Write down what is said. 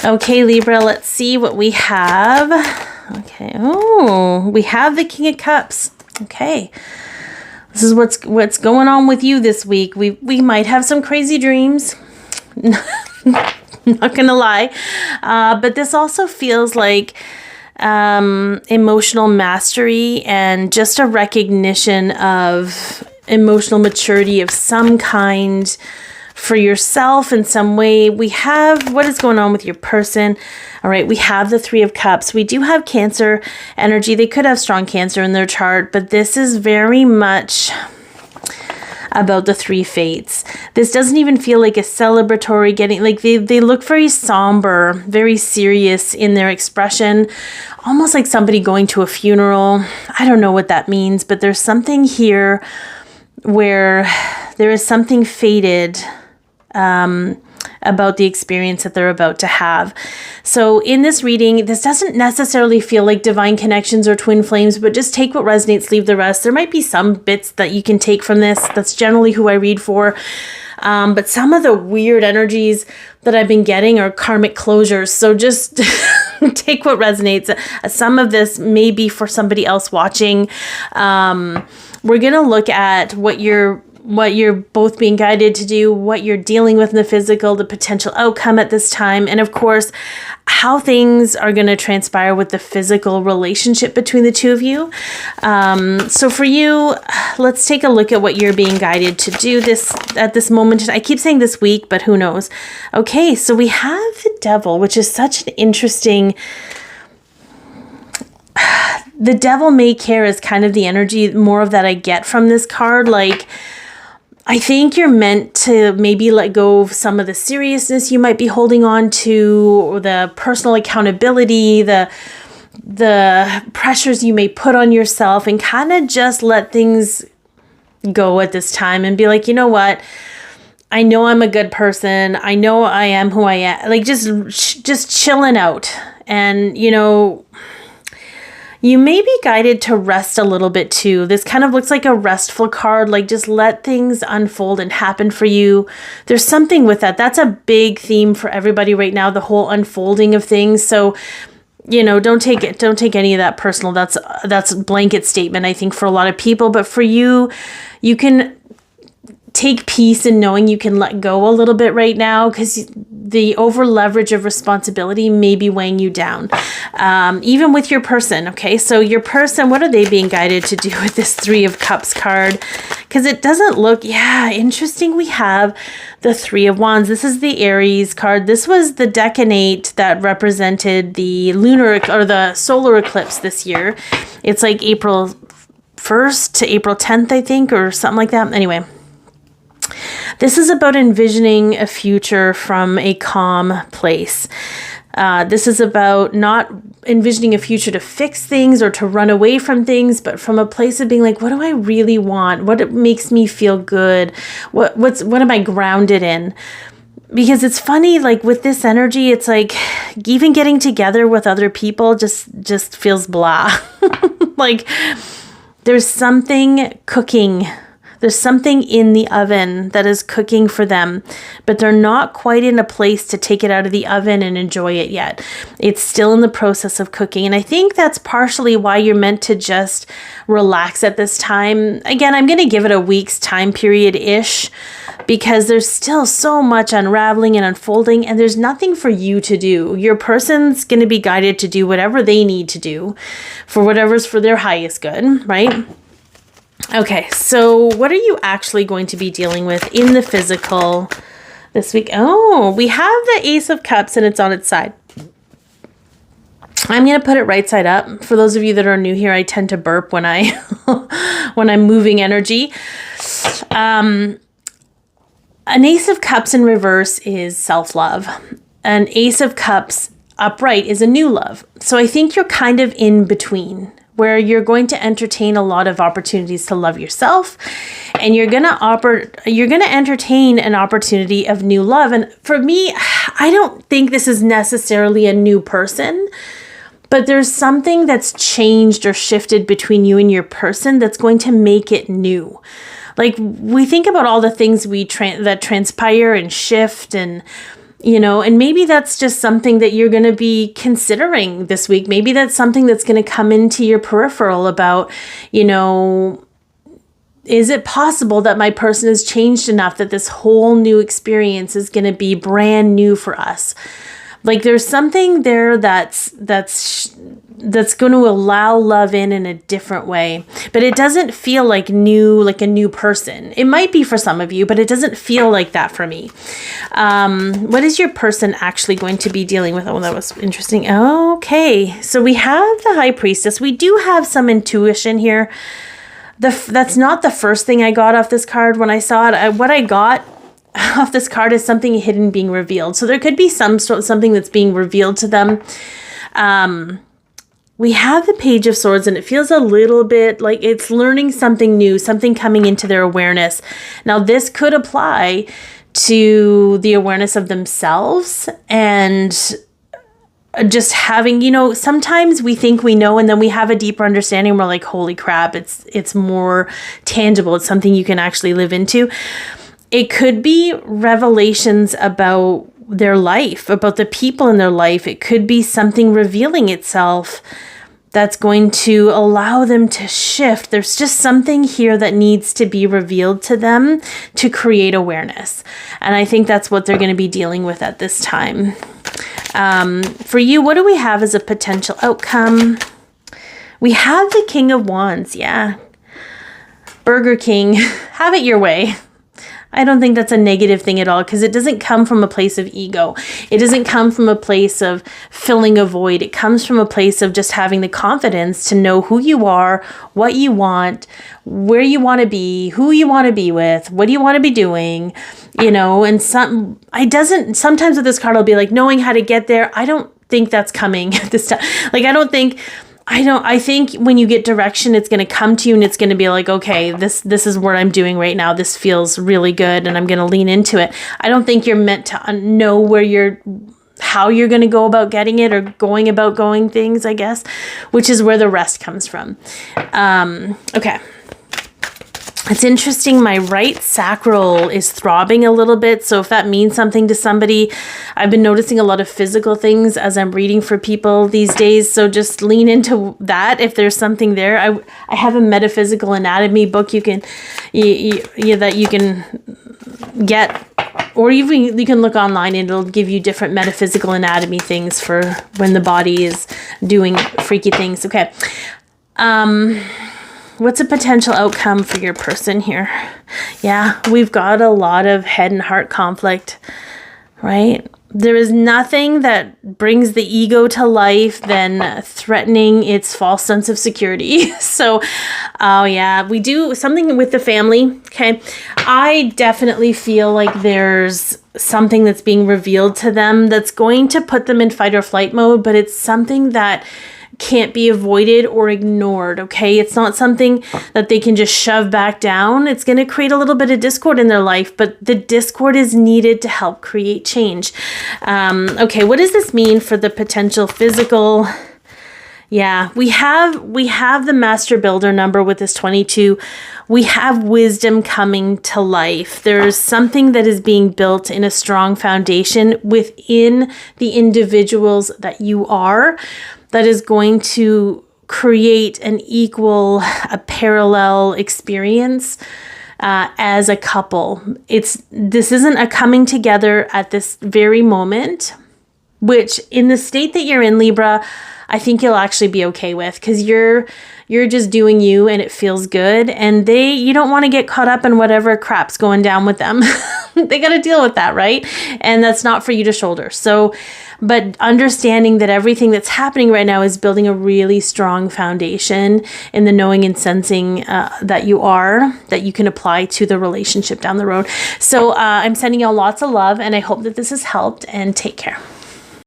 Okay, Libra, let's see what we have. Okay. Oh, we have the King of Cups. Okay. This is what's going on with you this week. We might have some crazy dreams. Not gonna lie. But this also feels like emotional mastery and just a recognition of emotional maturity of some kind for yourself in some way. We have what is going on with your person. All right, we have the Three of Cups. We do have Cancer energy. They could have strong Cancer in their chart, but this is very much about the Three Fates. This doesn't even feel like a celebratory getting, like they look very somber, very serious in their expression, almost like somebody going to a funeral. I don't know what that means, but there's something here where there is something fated about the experience that they're about to have. So in this reading, this doesn't necessarily feel like divine connections or twin flames, but just take what resonates, leave the rest. There might be some bits that you can take from this. That's generally who I read for. But some of the weird energies that I've been getting are karmic closures. So just take what resonates. Some of this may be for somebody else watching. We're going to look at what you're both being guided to do, what you're dealing with in the physical, the potential outcome at this time, and of course, how things are going to transpire with the physical relationship between the two of you. So for you, let's take a look at what you're being guided to do at this moment. I keep saying this week, but who knows? Okay, so we have the Devil, which is such an interesting... The Devil may care is kind of the energy, more of that I get from this card. Like, I think you're meant to maybe let go of some of the seriousness you might be holding on to, or the personal accountability, the pressures you may put on yourself, and kind of just let things go at this time and be like, you know what? I know I'm a good person. I know I am who I am. Like, just chilling out. And, you know, you may be guided to rest a little bit too. This kind of looks like a restful card, like just let things unfold and happen for you. There's something with that. That's a big theme for everybody right now, the whole unfolding of things. So, you know, don't take any of that personal. That's a blanket statement, I think, for a lot of people. But for you, you can take peace in knowing you can let go a little bit right now, because the over leverage of responsibility may be weighing you down, even with your person. Okay, so your person, what are they being guided to do with this Three of Cups card? Because it doesn't look, interesting. We have the Three of Wands. This is the Aries card. This was the decanate that represented the lunar or the solar eclipse this year. It's like April 1st to April 10th, I think, or something like that. Anyway, this is about envisioning a future from a calm place. This is about not envisioning a future to fix things or to run away from things, but from a place of being like, what do I really want? What makes me feel good? What am I grounded in? Because it's funny, like with this energy, it's like even getting together with other people just feels blah. Like there's something cooking. There's something in the oven that is cooking for them, but they're not quite in a place to take it out of the oven and enjoy it yet. It's still in the process of cooking. And I think that's partially why you're meant to just relax at this time. Again, I'm going to give it a week's time period-ish, because there's still so much unraveling and unfolding, and there's nothing for you to do. Your person's going to be guided to do whatever they need to do for whatever's for their highest good, right? Okay, so what are you actually going to be dealing with in the physical this week? Oh, we have the Ace of Cups and it's on its side. I'm going to put it right side up. For those of you that are new here, I tend to burp when when I'm moving energy. An Ace of Cups in reverse is self-love. An Ace of Cups upright is a new love. So I think you're kind of in between, where you're going to entertain a lot of opportunities to love yourself, and you're going to entertain an opportunity of new love. And for me, I don't think this is necessarily a new person, but there's something that's changed or shifted between you and your person that's going to make it new. Like, we think about all the things that transpire and shift, and And maybe that's just something that you're going to be considering this week. Maybe that's something that's going to come into your peripheral about, is it possible that my person has changed enough that this whole new experience is going to be brand new for us? Like there's something there that's going to allow love in a different way, but it doesn't feel like a new person. It might be for some of you, but it doesn't feel like that for me. What is your person actually going to be dealing with? Oh, that was interesting. Okay. So we have the High Priestess. We do have some intuition here. That's not the first thing I got off this card when I saw it. What I got off this card is something hidden being revealed. So there could be something that's being revealed to them. We have the Page of Swords, and it feels a little bit like it's learning something new, something coming into their awareness. Now, this could apply to the awareness of themselves and just having, sometimes we think we know, and then we have a deeper understanding. We're like, holy crap, it's more tangible. It's something you can actually live into. It could be revelations about their life, about the people in their life. It could be something revealing itself that's going to allow them to shift. There's just something here that needs to be revealed to them to create awareness. And I think that's what they're going to be dealing with at this time. For you, what do we have as a potential outcome? We have the King of Wands. Yeah. Burger King, have it your way. I don't think that's a negative thing at all, because it doesn't come from a place of ego. It doesn't come from a place of filling a void. It comes from a place of just having the confidence to know who you are, what you want, where you want to be, who you want to be with, what do you want to be doing, and sometimes with this card, I'll be like, knowing how to get there. I don't think that's coming this time. Like, I think when you get direction, it's going to come to you and it's going to be like, okay, this is what I'm doing right now. This feels really good and I'm going to lean into it. I don't think you're meant to know how you're going to go about getting it or going about going things, I guess, which is where the rest comes from. Okay. It's interesting. My right sacral is throbbing a little bit. So if that means something to somebody, I've been noticing a lot of physical things as I'm reading for people these days. So just lean into that. If there's something there, I have a metaphysical anatomy book that you can get, or even you can look online and it'll give you different metaphysical anatomy things for when the body is doing freaky things. Okay. What's a potential outcome for your person here? Yeah, we've got a lot of head and heart conflict, right? There is nothing that brings the ego to life than threatening its false sense of security. So, we do something with the family, okay? I definitely feel like there's something that's being revealed to them that's going to put them in fight or flight mode, but it's something that can't be avoided or ignored, okay? It's not something that they can just shove back down. It's going to create a little bit of discord in their life, but the discord is needed to help create change. Okay, what does this mean for the potential physical? Yeah, we have the Master Builder number with this 22. We have wisdom coming to life. There's something that is being built in a strong foundation within the individuals that you are, that is going to create an equal, a parallel experience as a couple. This isn't a coming together at this very moment, which in the state that you're in, Libra, I think you'll actually be okay with, because you're just doing you and it feels good, and you don't want to get caught up in whatever crap's going down with them. They got to deal with that, right? And that's not for you to shoulder. So, but understanding that everything that's happening right now is building a really strong foundation in the knowing and sensing that you can apply to the relationship down the road. So I'm sending y'all lots of love, and I hope that this has helped, and take care.